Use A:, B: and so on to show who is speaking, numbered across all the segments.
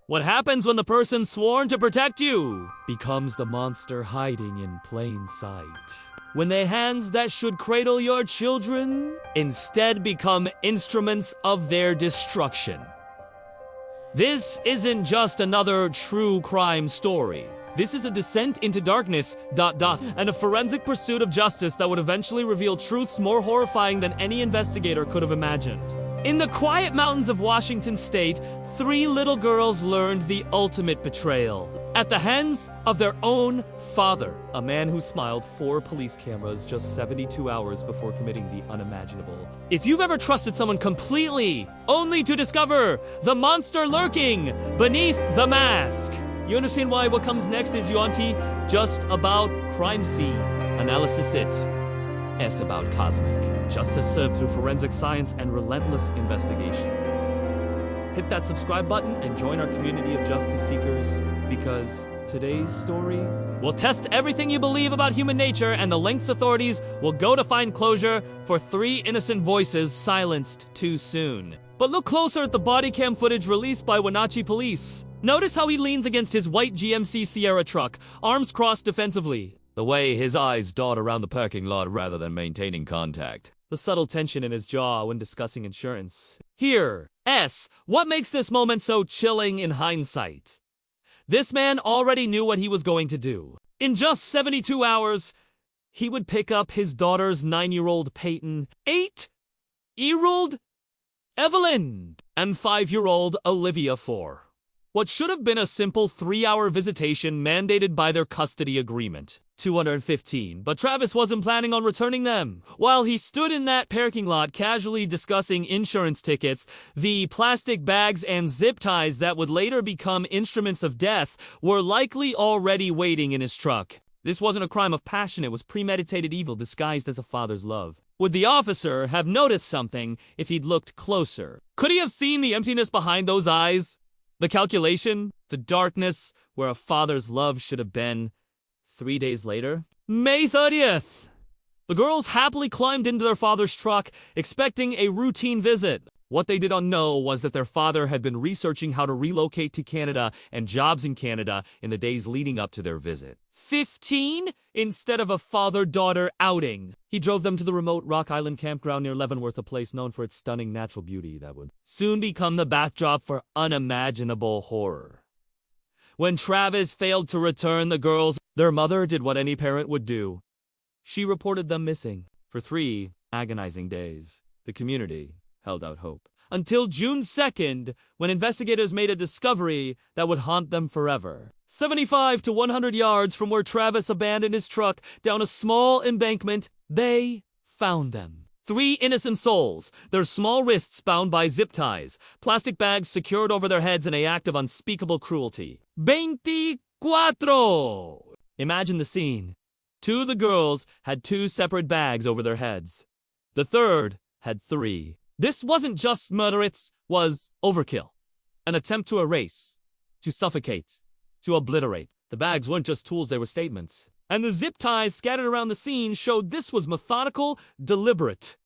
A: What happens when the person sworn to protect you becomes the monster hiding in plain sight? When the hands that should cradle your children instead become instruments of their destruction. This isn't just another true crime story. This is a descent into darkness, and a forensic pursuit of justice that would eventually reveal truths more horrifying than any investigator could have imagined. In the quiet mountains of Washington state, 3 little girls learned the ultimate betrayal. At the hands of their own father, a man who smiled 4 police cameras just 72 hours before committing the unimaginable. If you've ever trusted someone completely, only to discover the monster lurking beneath the mask, you understand why what comes next is Yuanti just about crime scene analysis. It's about cosmic justice served through forensic science and relentless investigation. Hit that subscribe button and join our community of justice seekers, because today's story will test everything you believe about human nature and the lengths authorities will go to find closure for 3 innocent voices silenced too soon. But look closer at the body cam footage released by Wenatchee police. Notice how he leans against his white GMC Sierra truck, arms crossed defensively. The way his eyes dart around the parking lot rather than maintaining contact. The subtle tension in his jaw when discussing insurance. Here, what makes this moment so chilling in hindsight? This man already knew what he was going to do. In just 72 hours, he would pick up his daughter's 9-year-old Paityn, 8-year-old Evelyn, and 5-year-old Olivia 4. What should have been a simple 3-hour visitation mandated by their custody agreement. 215, but Travis wasn't planning on returning them. While he stood in that parking lot casually discussing insurance tickets, the plastic bags and zip ties that would later become instruments of death were likely already waiting in his truck. This wasn't a crime of passion, it was premeditated evil disguised as a father's love. Would the officer have noticed something if he'd looked closer? Could he have seen the emptiness behind those eyes? The calculation? The darkness where a father's love should have been? 3 days later, May 30th. The girls happily climbed into their father's truck, expecting a routine visit. What they did not know was that their father had been researching how to relocate to Canada and jobs in Canada in the days leading up to their visit. 15 instead of a father-daughter outing. He drove them to the remote Rock Island campground near Leavenworth, a place known for its stunning natural beauty that would soon become the backdrop for unimaginable horror. When Travis failed to return the girls, their mother did what any parent would do. She reported them missing. For 3 agonizing days, the community held out hope. Until June 2nd, when investigators made a discovery that would haunt them forever. 75 to 100 yards from where Travis abandoned his truck down a small embankment, they found them. 3 innocent souls, their small wrists bound by zip ties, plastic bags secured over their heads in an act of unspeakable cruelty. 24! Imagine the scene. 2 of the girls had 2 separate bags over their heads. The third had 3. This wasn't just murder, it was overkill. An attempt to erase, to suffocate, to obliterate. The bags weren't just tools, they were statements. And the zip ties scattered around the scene showed this was methodical, deliberate.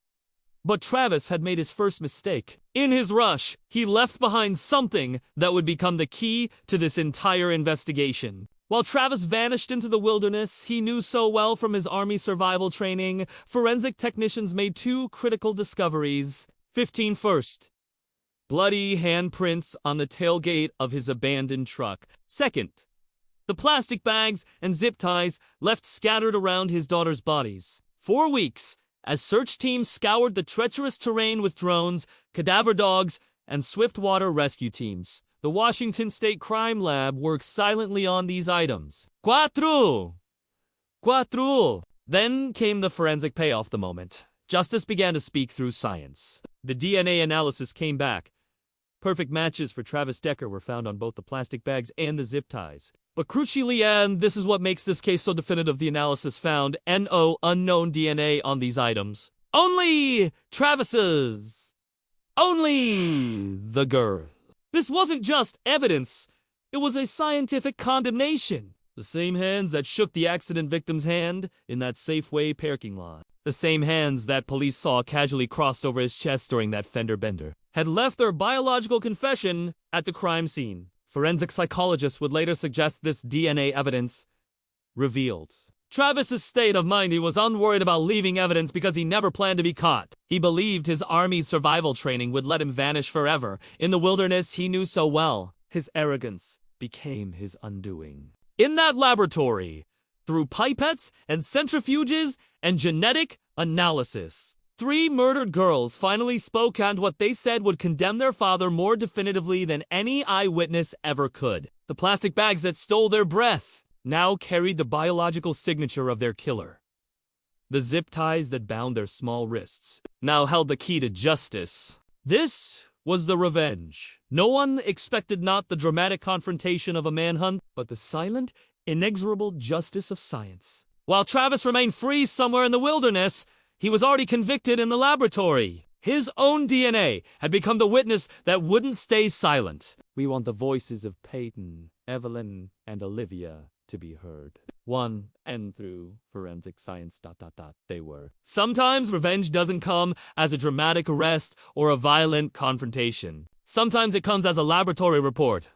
A: But Travis had made his first mistake. In his rush, he left behind something that would become the key to this entire investigation. While Travis vanished into the wilderness he knew so well from his Army survival training, forensic technicians made 2 critical discoveries. 15 first. Bloody handprints on the tailgate of his abandoned truck. Second, the plastic bags and zip ties left scattered around his daughter's bodies. 4 weeks, as search teams scoured the treacherous terrain with drones, cadaver dogs, and swiftwater rescue teams. The Washington State Crime Lab worked silently on these items. Cuatro! Then came the forensic payoff, the moment. Justice began to speak through science. The DNA analysis came back. Perfect matches for Travis Decker were found on both the plastic bags and the zip ties. But crucially, and this is what makes this case so definitive, the analysis found unknown DNA on these items. Only Travis's. Only the girl. This wasn't just evidence, it was a scientific condemnation. The same hands that shook the accident victim's hand in that Safeway parking lot. The same hands that police saw casually crossed over his chest during that fender bender had left their biological confession at the crime scene. Forensic psychologists would later suggest this DNA evidence revealed Travis's state of mind. He was unworried about leaving evidence because he never planned to be caught. He believed his army's survival training would let him vanish forever. In the wilderness he knew so well, his arrogance became his undoing. In that laboratory, through pipettes and centrifuges and genetic analysis, 3 murdered girls finally spoke, and what they said would condemn their father more definitively than any eyewitness ever could. The plastic bags that stole their breath now carried the biological signature of their killer. The zip ties that bound their small wrists now held the key to justice. This was the revenge. No one expected not the dramatic confrontation of a manhunt, but the silent, inexorable justice of science. While Travis remained free somewhere in the wilderness, he was already convicted in the laboratory. His own DNA had become the witness that wouldn't stay silent. We want the voices of Paityn, Evelyn, and Olivia to be heard. One and through forensic science ... they were. Sometimes revenge doesn't come as a dramatic arrest or a violent confrontation. Sometimes it comes as a laboratory report,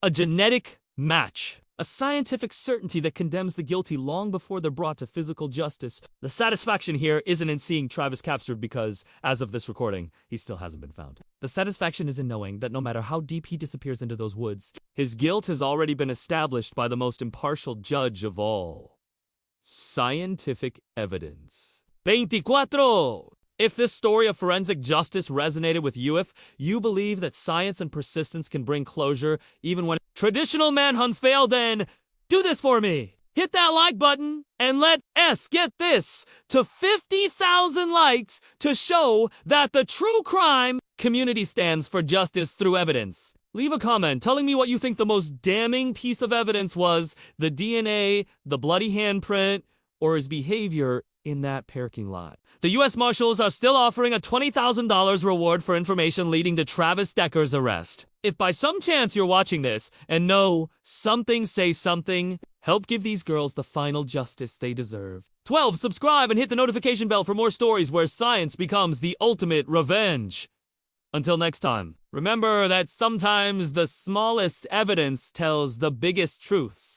A: a genetic match, a scientific certainty that condemns the guilty long before they're brought to physical justice. The satisfaction here isn't in seeing Travis captured because, as of this recording, he still hasn't been found. The satisfaction is in knowing that no matter how deep he disappears into those woods, his guilt has already been established by the most impartial judge of all: scientific evidence. 24! If this story of forensic justice resonated with you, if you believe that science and persistence can bring closure even when traditional manhunts fail, then do this for me. Hit that like button and let us get this to 50,000 likes to show that the true crime community stands for justice through evidence. Leave a comment telling me what you think the most damning piece of evidence was: the DNA, the bloody handprint, or his behavior in that parking lot. The U.S. Marshals are still offering a $20,000 reward for information leading to Travis Decker's arrest. If by some chance you're watching this and know something say something, help give these girls the final justice they deserve. 12. Subscribe and hit the notification bell for more stories where science becomes the ultimate revenge. Until next time, remember that sometimes the smallest evidence tells the biggest truths.